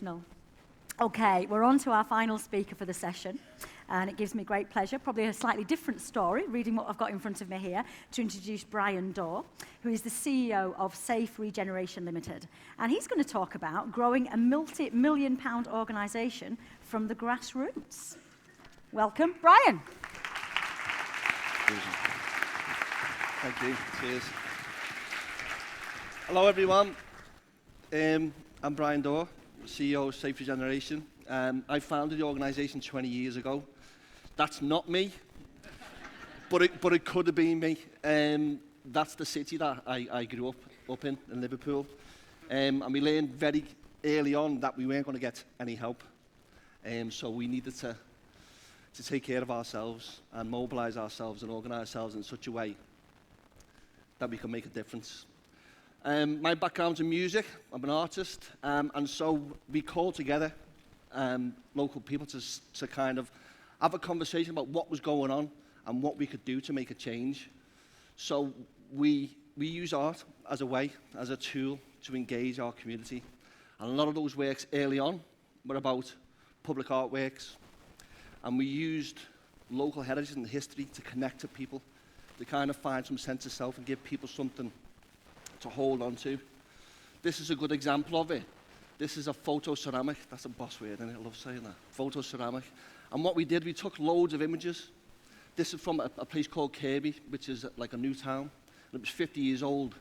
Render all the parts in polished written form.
No. Okay, we're on to our final speaker for the session, and it gives me great pleasure, probably a slightly different story, reading what I've got in front of me here, to introduce Brian Dawe, who is the CEO of Safe Regeneration Limited. And he's going to talk about growing a multi-million-pound organisation from the grassroots. Welcome, Brian. Thank you. Cheers. Hello, everyone. I'm Brian Dawe, CEO of Safe Regeneration. I founded the organisation 20 years ago. That's not me, but it could have been me. That's the city that I grew up in Liverpool. And we learned very early on that we weren't going to get any help. So we needed to take care of ourselves and mobilise ourselves and organise ourselves in such a way that we can make a difference. My background's in music. I'm an artist, and so we called together local people to kind of have a conversation about what was going on and what we could do to make a change. So we use art as a way, as a tool to engage our community. And a lot of those works early on were about public artworks, and we used local heritage and history to connect to people, to kind of find some sense of self and give people something to hold on to. This is a good example of it. This is a photo ceramic. That's a boss word, isn't it? I love saying that. Photo ceramic. And what we did, we took loads of images. This is from a place called Kirby, which is like a new town. And it was 50 years old.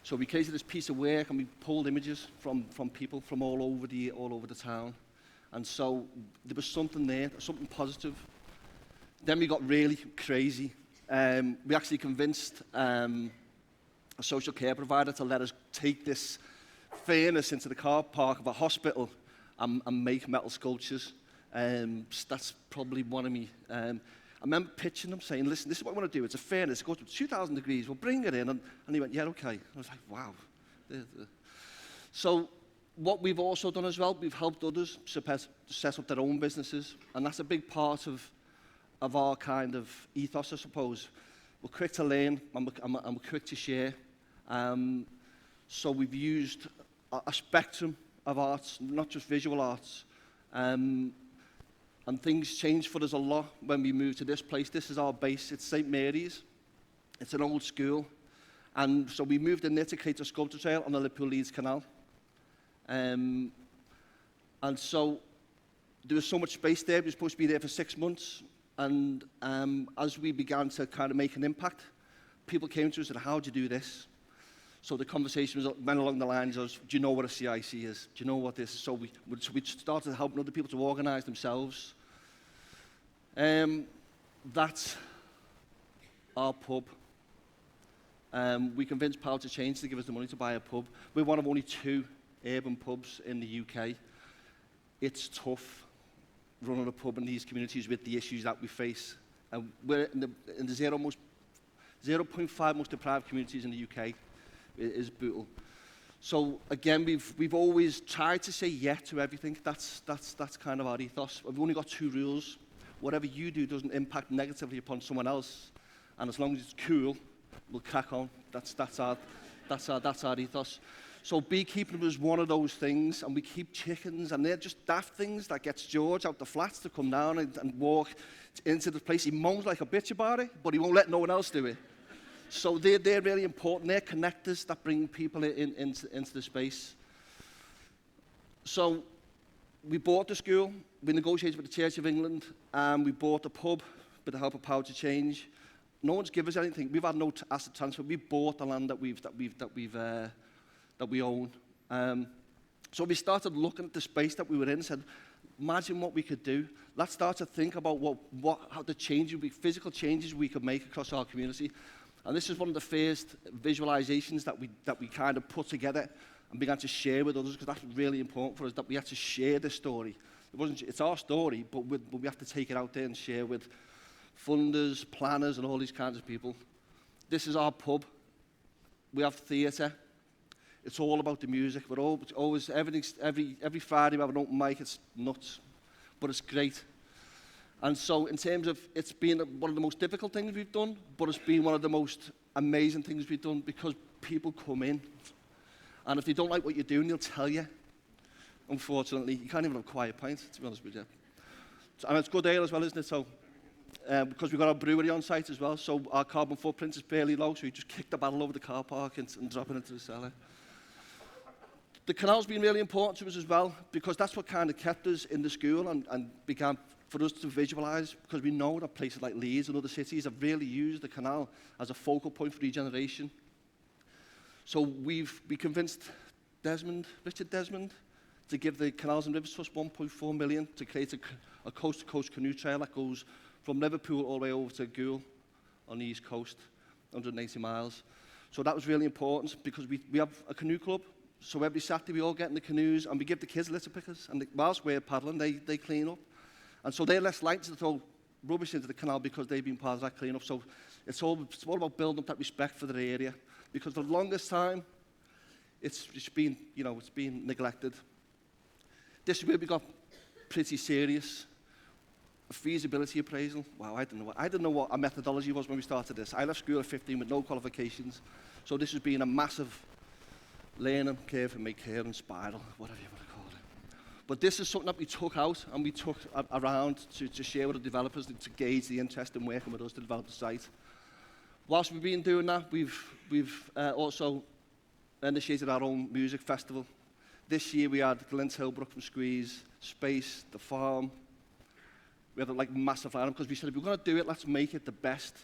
So we created this piece of work and we pulled images from people from all over the town. And so there was something there, something positive. Then we got really crazy. We actually convinced a social care provider to let us take this furnace into the car park of a hospital and make metal sculptures. That's probably one of me. I remember pitching them, saying, listen, this is what I want to do. It's a furnace, it goes to 2,000 degrees, we'll bring it in. And he went, yeah, okay. I was like, wow. So what we've also done as well, we've helped others set up their own businesses. And that's a big part of our kind of ethos, I suppose. We're quick to learn and we're quick to share. So we've used a spectrum of arts, not just visual arts. And things changed for us a lot when we moved to this place. This is our base. It's St. Mary's. It's an old school. And so we moved in there to create a sculpture trail on the Liverpool Leeds Canal. And so there was so much space there. We were supposed to be there for 6 months. And as we began to kind of make an impact, people came to us and said, how do you do this? So the conversation went along the lines of, do you know what a CIC is? Do you know what this is? So we started helping other people to organise themselves. That's our pub. We convinced Power to Change to give us the money to buy a pub. We're one of only 2 urban pubs in the UK. It's tough running a pub in these communities with the issues that we face. We're in the 0.5 most deprived communities in the UK. It is brutal. So again, we've always tried to say yes to everything. That's kind of our ethos. We've only got 2 rules. Whatever you do doesn't impact negatively upon someone else, and as long as it's cool, we'll crack on. That's our ethos. So beekeeping was one of those things, and we keep chickens, and they're just daft things that gets George out the flats to come down and walk into the place. He moans like a bitch about it, but he won't let no one else do it. So they're really important. They're connectors that bring people into the space. So we bought the school, we negotiated with the Church of England, and we bought the pub with the help of Power to Change. No one's given us anything. We've had no asset transfer. We bought the land that we own. So we started looking at the space that we were in and said, imagine what we could do. Let's start to think about how the physical changes we could make across our community. And this is one of the first visualizations that we kind of put together and began to share with others, because that's really important for us, that we had to share this story. It's our story, but we have to take it out there and share with funders, planners, and all these kinds of people. This is our pub. We have theatre. It's all about the music. We're always every Friday we have an open mic. It's nuts, but it's great. And so in terms of, it's been one of the most difficult things we've done, but it's been one of the most amazing things we've done, because people come in, and if they don't like what you're doing, they'll tell you. unfortunately. You can't even have a quiet pint, to be honest with you. And it's good ale as well, isn't it? So, because we've got our brewery on site as well, so our carbon footprint is fairly low, so we just kick the barrel over the car park and drop it into the cellar. The canal's been really important to us as well, because that's what kind of kept us in the school and began for us to visualise, because we know that places like Leeds and other cities have really used the canal as a focal point for regeneration. So we convinced Richard Desmond, to give the Canals and Rivers Trust 1.4 million to create a coast-to-coast canoe trail that goes from Liverpool all the way over to Goole on the east coast, 180 miles. So that was really important, because we have a canoe club. So every Saturday we all get in the canoes and we give the kids litter pickers, and whilst we're paddling, they clean up. And so they're less likely to throw rubbish into the canal because they've been part of that clean up. So it's all about building up that respect for their area, because for the longest time, it's been, it's been neglected. This year we got pretty serious. A feasibility appraisal. Wow, I didn't know what our methodology was when we started this. I left school at 15 with no qualifications. So this has been a massive learning curve for me, curve and spiral, whatever you want to call it. But this is something that we took out and we took around to share with the developers to gauge the interest in working with us to develop the site. Whilst we've been doing that, we've also initiated our own music festival. This year we had Glint Hill, Brook from Squeeze, Space, The Farm. We had a massive lineup, because we said if we're going to do it, let's make it the best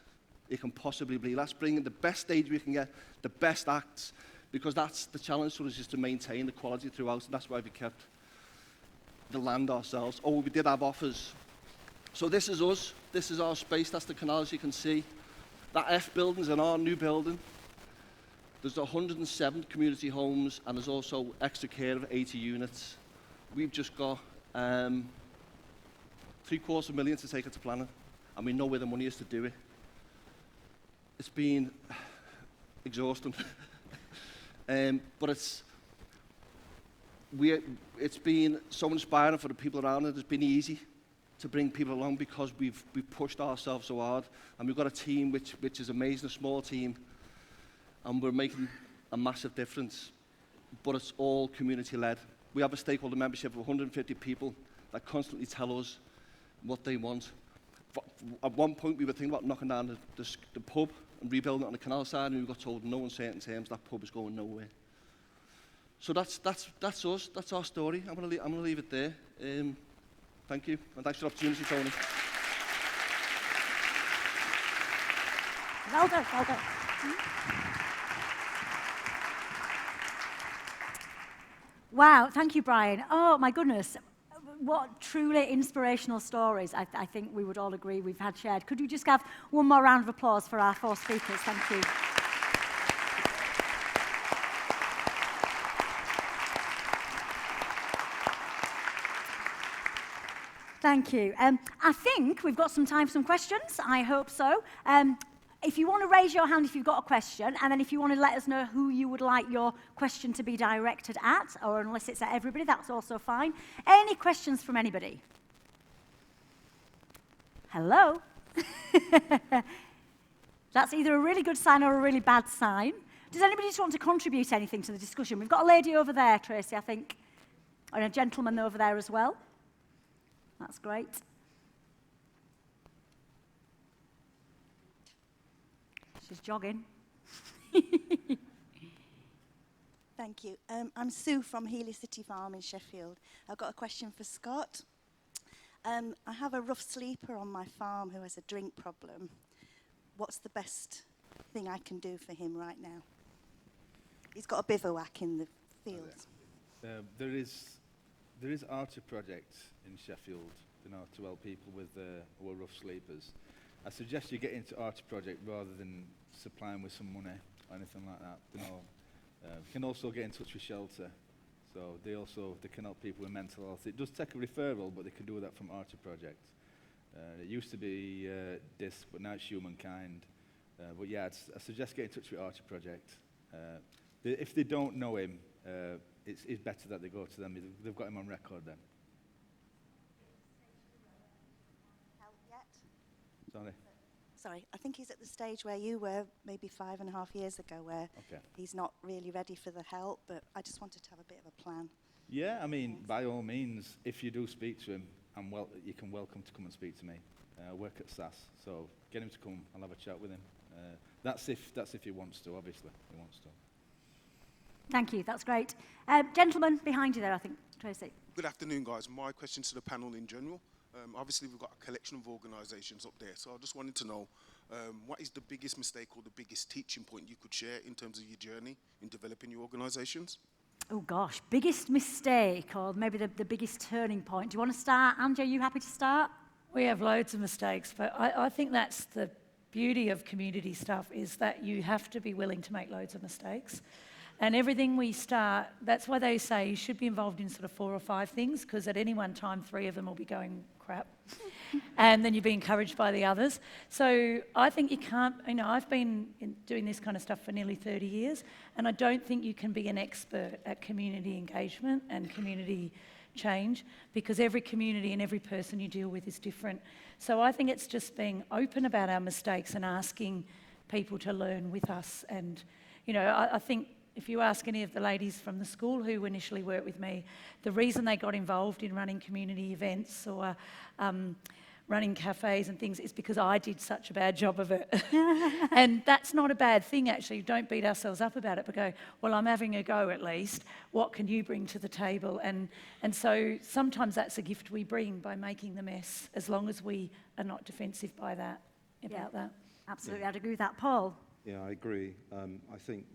it can possibly be. Let's bring in the best stage we can get, the best acts, because that's the challenge for us, is to maintain the quality throughout, and that's why we kept the land ourselves. Oh, we did have offers. So this is us. This is our space. That's the canal, as you can see. That F building's in our new building. There's 107 community homes, and there's also extra care of 80 units. We've just got $750,000 to take it to planning, and we know where the money is to do it. It's been exhausting, but it's been so inspiring for the people around it. It's been easy to bring people along, because we've pushed ourselves so hard, and we've got a team which is amazing, a small team, and we're making a massive difference. But it's all community-led. We have a stakeholder membership of 150 people that constantly tell us what they want. At one point, we were thinking about knocking down the pub and rebuilding it on the canal side, and we got told in no uncertain terms that pub is going nowhere. So that's us. That's our story. I'm going to leave it there. Thank you, and thanks for the opportunity, Tony. Well done, well done. Wow, thank you, Brian. Oh, my goodness. What truly inspirational stories I think we would all agree we've had shared. Could we just have one more round of applause for our 4 speakers? Thank you. Thank you. I think we've got some time for some questions. I hope so. If you want to raise your hand if you've got a question, and then if you want to let us know who you would like your question to be directed at, or unless it's at everybody, that's also fine. Any questions from anybody? Hello? That's either a really good sign or a really bad sign. Does anybody just want to contribute anything to the discussion? We've got a lady over there, Tracy, I think, and a gentleman over there as well. That's great. She's jogging. Thank you. I'm Sue from Healy City Farm in Sheffield. I've got a question for Scott. I have a rough sleeper on my farm who has a drink problem. What's the best thing I can do for him right now? He's got a bivouac in the fields. There is Archer Project in Sheffield, to help people with who are rough sleepers. I suggest you get into Archer Project rather than supplying with some money or anything like that. You can also get in touch with Shelter. So they can help people with mental health. It does take a referral, but they can do that from Archer Project. It used to be DISC, but now it's Humankind. But yeah, I suggest get in touch with Archer Project. If they don't know him, it's better that they go to them. They've got him on record then. Help yet? Sorry. Sorry, I think he's at the stage where you were maybe 5.5 years ago, where he's not really ready for the help, but I just wanted to have a bit of a plan. Yeah, I mean, by all means, if you do speak to him, you can welcome to come and speak to me. I work at SAS, so get him to come. I'll have a chat with him. That's if he wants to, obviously. He wants to. Thank you, that's great. Gentleman behind you there, I think, Tracy. Good afternoon, guys. My question to the panel in general. Obviously, we've got a collection of organisations up there, so I just wanted to know what is the biggest mistake or the biggest teaching point you could share in terms of your journey in developing your organisations? Oh gosh, biggest mistake or maybe the biggest turning point. Do you want to start? Anji, are you happy to start? We have loads of mistakes, but I think that's the beauty of community stuff, is that you have to be willing to make loads of mistakes. And everything we start, that's why they say you should be involved in sort of 4 or 5 things, because at any one time 3 of them will be going crap. And then you'll be encouraged by the others. So I think you can't, I've been doing this kind of stuff for nearly 30 years, and I don't think you can be an expert at community engagement and community change, because every community and every person you deal with is different. So I think it's just being open about our mistakes and asking people to learn with us. And, I think if you ask any of the ladies from the school who initially worked with me, the reason they got involved in running community events or running cafes and things is because I did such a bad job of it. And that's not a bad thing, actually. Don't beat ourselves up about it, but go, well, I'm having a go at least. What can you bring to the table? And so sometimes that's a gift we bring by making the mess, as long as we are not defensive by that, about that. Absolutely, I'd agree with that. Paul? Yeah, I agree. I think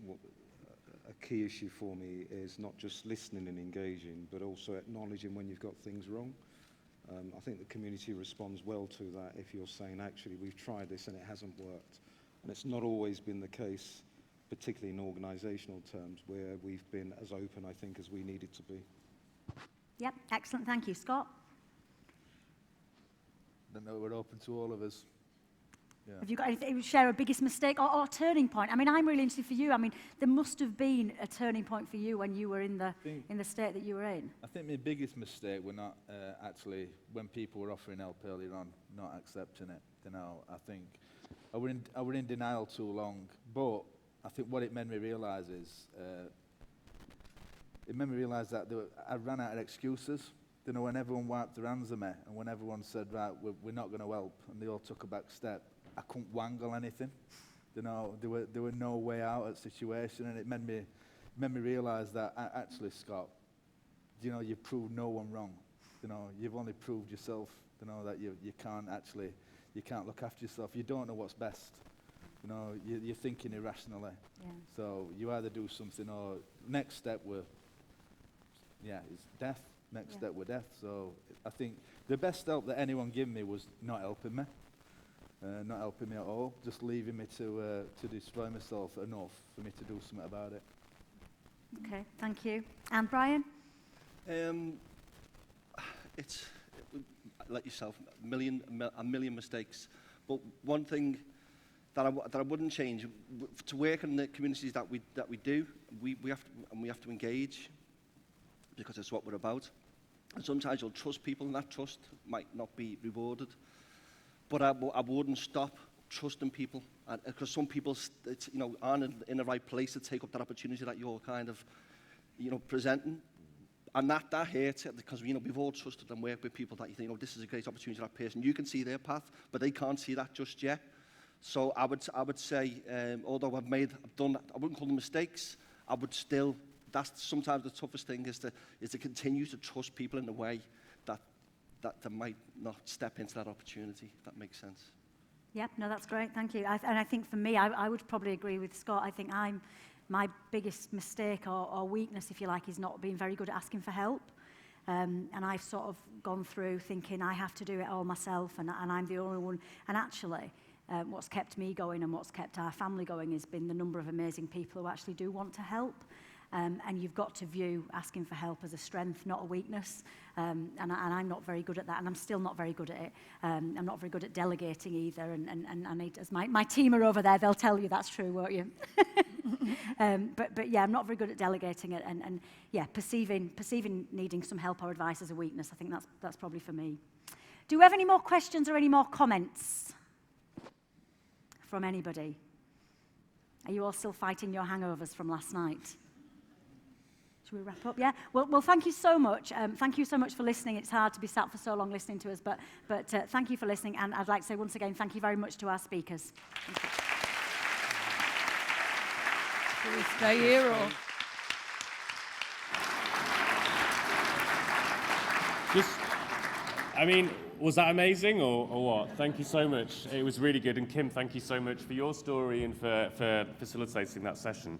a key issue for me is not just listening and engaging, but also acknowledging when you've got things wrong. I think the community responds well to that if you're saying, actually, we've tried this and it hasn't worked. And it's not always been the case, particularly in organisational terms, where we've been as open, I think, as we needed to be. Yep, excellent, thank you. Scott? I don't know, we're open to all of us. Yeah. Have you got anything, share a biggest mistake or turning point? I mean, I'm really interested for you. I mean, there must have been a turning point for you when you were in the state that you were in. I think my biggest mistake were not actually when people were offering help earlier on, not accepting it. I think I were in denial too long. But I think what it made me realise is that I ran out of excuses. When everyone wiped their hands at me and when everyone said, right, we're not going to help, and they all took a back step, I couldn't wangle anything. There were no way out of the situation, and it made me realise that actually, Scott, you've proved no one wrong. You've only proved yourself. That you can't look after yourself. You don't know what's best. You're thinking irrationally. Yeah. So you either do something, or next step it's death. Next step were death. So I think the best help that anyone gave me was not helping me. Not helping me at all, just leaving me to destroy myself enough for me to do something about it. Okay, thank you. And Brian? It's like yourself, a million mistakes. But one thing that I wouldn't change, to work in the communities that we do, we have to engage, because it's what we're about. And sometimes you'll trust people, and that trust might not be rewarded. But I wouldn't stop trusting people, because some people aren't in the right place to take up that opportunity that you're kind of presenting. And that hurts, because we've all trusted and worked with people that you think, this is a great opportunity for that person. You can see their path, but they can't see that just yet. So I would say, although I've done, I wouldn't call them mistakes, I would still. That's sometimes the toughest thing, is to continue to trust people in a way that they might not step into that opportunity, if that makes sense. Yeah, no, that's great, thank you. And I think for me, I would probably agree with Scott. I think my biggest mistake or weakness, if you like, is not being very good at asking for help. And I've sort of gone through thinking I have to do it all myself, and I'm the only one. And actually, what's kept me going and what's kept our family going has been the number of amazing people who actually do want to help. And you've got to view asking for help as a strength, not a weakness. And I'm not very good at that, and I'm still not very good at it. I'm not very good at delegating either. And as my team are over there, they'll tell you that's true, won't you? But yeah, I'm not very good at delegating it, and yeah, perceiving needing some help or advice as a weakness. I think that's probably for me. Do we have any more questions or any more comments from anybody? Are you all still fighting your hangovers from last night? Should we wrap up? Yeah. Well, thank you so much. Thank you so much for listening. It's hard to be sat for so long listening to us, but thank you for listening. And I'd like to say once again, thank you very much to our speakers. Do we stay here or? Was that amazing or what? Thank you so much. It was really good. And Kim, thank you so much for your story and for facilitating that session.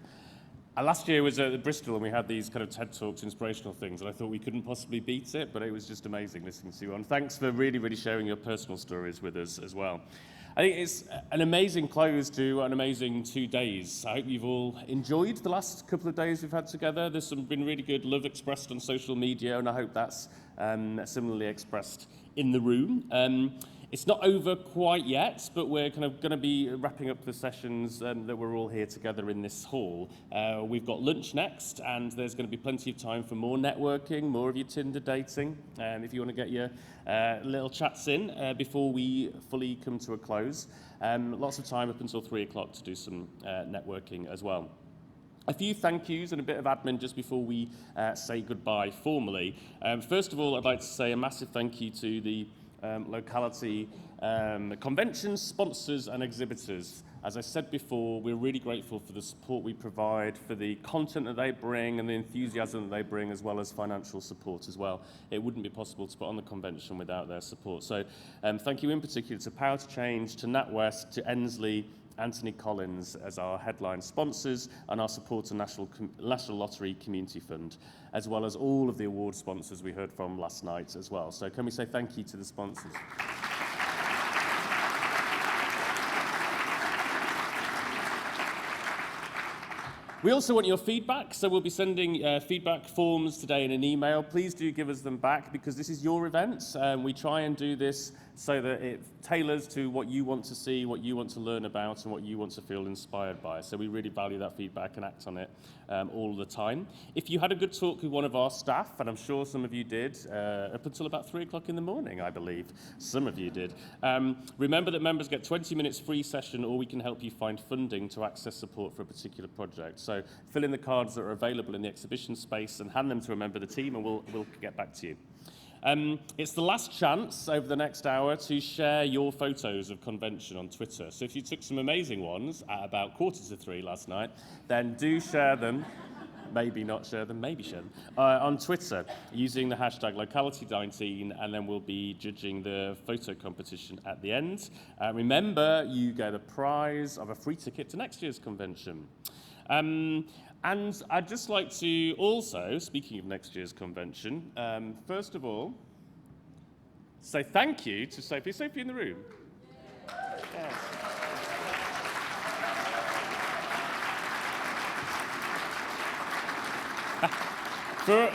Last year was at Bristol and we had these kind of TED Talks, inspirational things, and I thought we couldn't possibly beat it, but it was just amazing listening to you. And thanks for really, really sharing your personal stories with us as well. I think it's an amazing close to an amazing 2 days. I hope you've all enjoyed the last couple of days we've had together. There's been really good love expressed on social media, and I hope that's similarly expressed in the room. It's not over quite yet, but we're kind of going to be wrapping up the sessions that we're all here together in this hall. We've got lunch next, and there's going to be plenty of time for more networking, more of your Tinder dating, if you want to get your little chats in before we fully come to a close. Lots of time up until 3 o'clock to do some networking as well. A few thank yous and a bit of admin just before we say goodbye formally. First of all, I'd like to say a massive thank you to the Locality Convention sponsors and exhibitors. As I said before, we're really grateful for the support we provide, for the content that they bring and the enthusiasm that they bring, as well as financial support as well. It wouldn't be possible to put on the convention without their support. So thank you in particular to Power to Change, to NatWest, to Ensley, Anthony Collins as our headline sponsors, and our support to National Lottery Community Fund, as well as all of the award sponsors we heard from last night as well. So can we say thank you to the sponsors? We also want your feedback, so we'll be sending feedback forms today in an email. Please do give us them back, because this is your event. We try and do this so that it tailors to what you want to see, what you want to learn about, and what you want to feel inspired by. So we really value that feedback and act on it all the time. If you had a good talk with one of our staff, and I'm sure some of you did, up until about 3 o'clock in the morning, I believe. Some of you did. Remember that members get 20 minutes free session, or we can help you find funding to access support for a particular project. So fill in the cards that are available in the exhibition space and hand them to a member of the team, and we'll get back to you. It's the last chance over the next hour to share your photos of convention on Twitter. So if you took some amazing ones at about 2:45 last night, then do share them. Maybe not share them, maybe share them, on Twitter using the hashtag Locality19, and then we'll be judging the photo competition at the end. Remember, you get a prize of a free ticket to next year's convention. And I'd just like to also, speaking of next year's convention, first of all, say thank you to Sophie. Is Sophie in the room? Yes.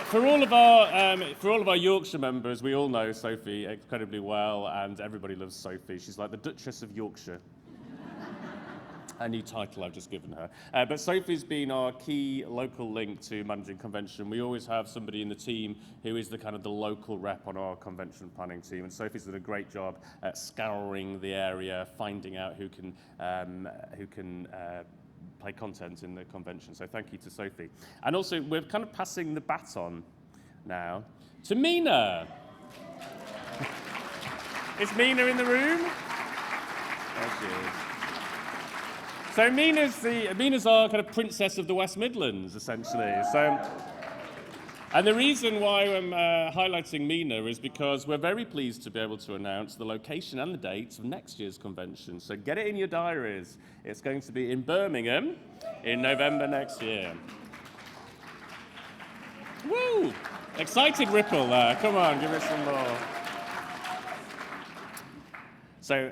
For all of our Yorkshire members, we all know Sophie incredibly well, and everybody loves Sophie. She's like the Duchess of Yorkshire. A new title I've just given her. But Sophie's been our key local link to managing convention. We always have somebody in the team who is the kind of the local rep on our convention planning team, and Sophie's done a great job at scouring the area, finding out who can play content in the convention. So thank you to Sophie. And also, we're kind of passing the baton now to Mina. Is Mina in the room? There she is. So Mina's our kind of princess of the West Midlands, essentially. And the reason why I'm highlighting Mina is because we're very pleased to be able to announce the location and the dates of next year's convention. So get it in your diaries. It's going to be in Birmingham in November next year. Woo! Excited ripple there. Come on, give it some more. So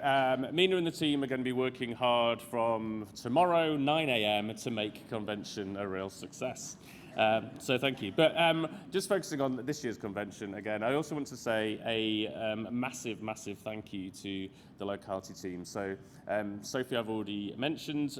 Mina and the team are going to be working hard from tomorrow, 9 a.m, to make convention a real success. So thank you. But just focusing on this year's convention again, I also want to say a massive, massive thank you to the locality team. So Sophie I've already mentioned,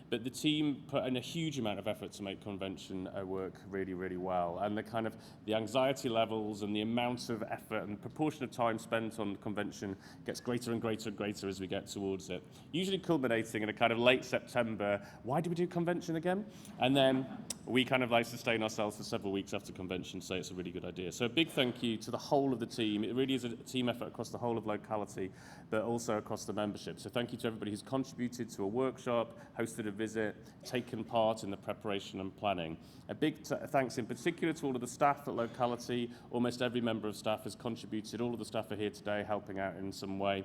but the team put in a huge amount of effort to make convention work really, really well. And the anxiety levels and the amount of effort and proportion of time spent on the convention gets greater and greater and greater as we get towards it. Usually culminating in a kind of late September, why do we do convention again? And then we kind of like sustain ourselves for several weeks after convention, so it's a really good idea. So a big thank you to the whole of the team. It really is a team effort across the whole of Locality, but also across the membership. So thank you to everybody who's contributed to a workshop, hosted a visit, taken part in the preparation and planning. A big thanks in particular to all of the staff at Locality. Almost every member of staff has contributed. All of the staff are here today helping out in some way.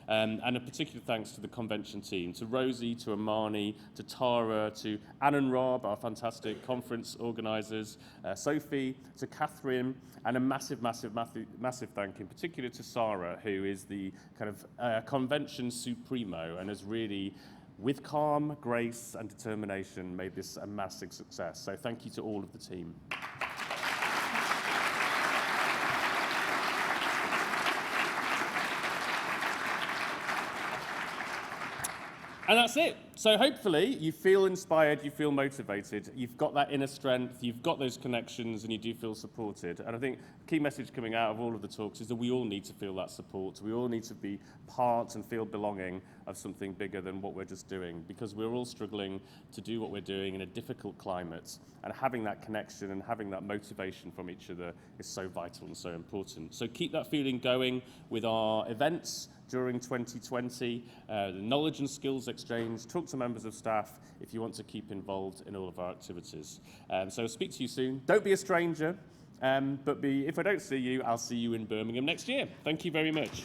And a particular thanks to the convention team, to Rosie, to Amani, to Tara, to Anne and Rob, our fantastic conference organisers, Sophie, to Catherine, and a massive thank you in particular to Sarah, who is the kind of convention supremo and has really, with calm, grace and determination, made this a massive success. So thank you to all of the team. And that's it. So hopefully you feel inspired, you feel motivated, you've got that inner strength, you've got those connections, and you do feel supported. And I think the key message coming out of all of the talks is that we all need to feel that support. We all need to be part and feel belonging of something bigger than what we're just doing, because we're all struggling to do what we're doing in a difficult climate. And having that connection and having that motivation from each other is so vital and so important. So keep that feeling going with our events during 2020, the knowledge and skills exchange, talk to members of staff if you want to keep involved in all of our activities. So speak to you soon. Don't be a stranger, but if I don't see you, I'll see you in Birmingham next year. Thank you very much.